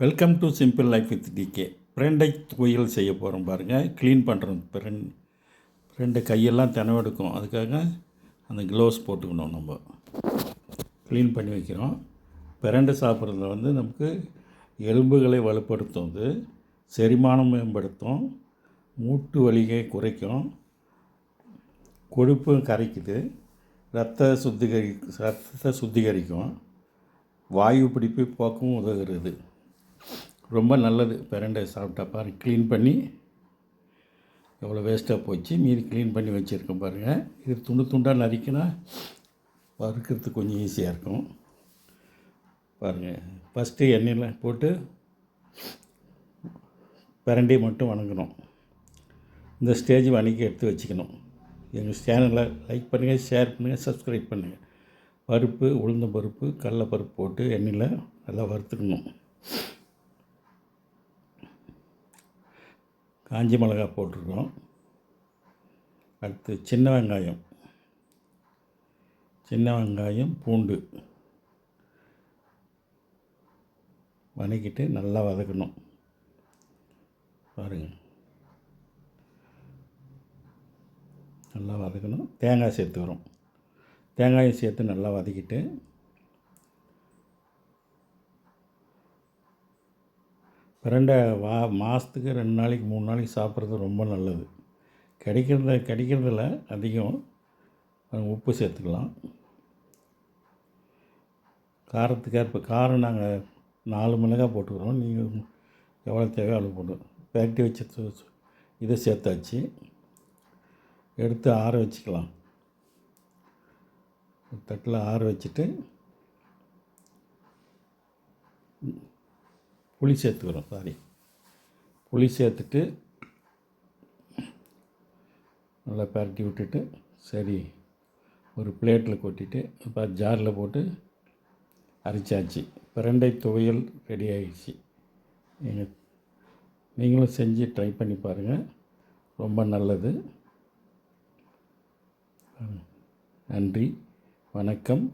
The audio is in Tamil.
Welcome to simple life with DK. பிரண்டை துவையல் செய்ய போகிறோம் பாருங்கள். க்ளீன் பண்ணுறோம். பிரண்டை கையெல்லாம் தினவெடுக்கும், அதுக்காக அந்த க்ளவுஸ் போட்டுக்கணும். நம்ம க்ளீன் பண்ணி வைக்கிறோம். பிரண்டை சாப்பிட்றதுல நமக்கு எலும்புகளை வலுப்படுத்தும், அது செரிமானம் மேம்படுத்தும், மூட்டு வலியை குறைக்கும், கொழுப்பு கரைக்குது, ரத்தத்தை சுத்திகரிக்கும், வாயு பிடிப்பு போக்கவும் உதவுகிறது. ரொம்ப நல்லது. பிரண்டை சாப்பிட்டா பாருங்கள். க்ளீன் பண்ணி எவ்வளோ வேஸ்ட்டாக போச்சு, மீதி க்ளீன் பண்ணி வச்சுருக்கோம் பாருங்கள். இது துண்டு துண்டாக நறுக்கினா வறுக்கிறதுக்கு கொஞ்சம் ஈஸியாக இருக்கும். பாருங்கள், ஃபஸ்ட்டு எண்ணெயில் போட்டு பிரண்டையை மட்டும் வணங்கணும். இந்த ஸ்டேஜ் வணக்கி எடுத்து வச்சுக்கணும். எங்கள் சேனலை லைக் பண்ணுங்கள், ஷேர் பண்ணுங்கள், சப்ஸ்கிரைப் பண்ணுங்கள். பருப்பு, உளுந்த பருப்பு, கடலைப்பருப்பு போட்டு எண்ணெயில் நல்லா வறுத்துக்கணும். காஞ்சி மிளகாய் போட்டிருக்கோம். அடுத்து சின்ன வெங்காயம், பூண்டு வதக்கிட்டு நல்லா வதக்கணும். பாருங்கள், நல்லா வதக்கணும். தேங்காய் சேர்த்துக்கிறோம். தேங்காயை சேர்த்து நல்லா வதக்கிட்டு பிரண்டை மாதத்துக்கு 2 நாளைக்கு 3 நாளைக்கு சாப்பிட்றது ரொம்ப நல்லது. கிடைக்கிறதில்ல அதிகம். உப்பு சேர்த்துக்கலாம். காரத்துக்கு காரம் நாங்கள் 4 மிளகாய் போட்டுக்கிறோம். நீங்கள் எவ்வளோ தேவையோ அவ்வளோ போட்டு பேக்கி வச்சு இதை சேர்த்தாச்சு. எடுத்து ஆற வச்சுக்கலாம். தட்டில் ஆற வச்சுட்டு புளி சேர்த்துக்கிறோம். புளி சேர்த்துட்டு நல்லா பரட்டி விட்டுட்டு, சரி ஒரு பிளேட்டில் கொட்டிட்டு இப்போ ஜாரில் போட்டு அரைச்சாச்சு. பிரண்டை துவையல் ரெடி ஆகிடுச்சு. நீங்களும் செஞ்சு ட்ரை பண்ணி பாருங்கள். ரொம்ப நல்லது. நன்றி, வணக்கம்.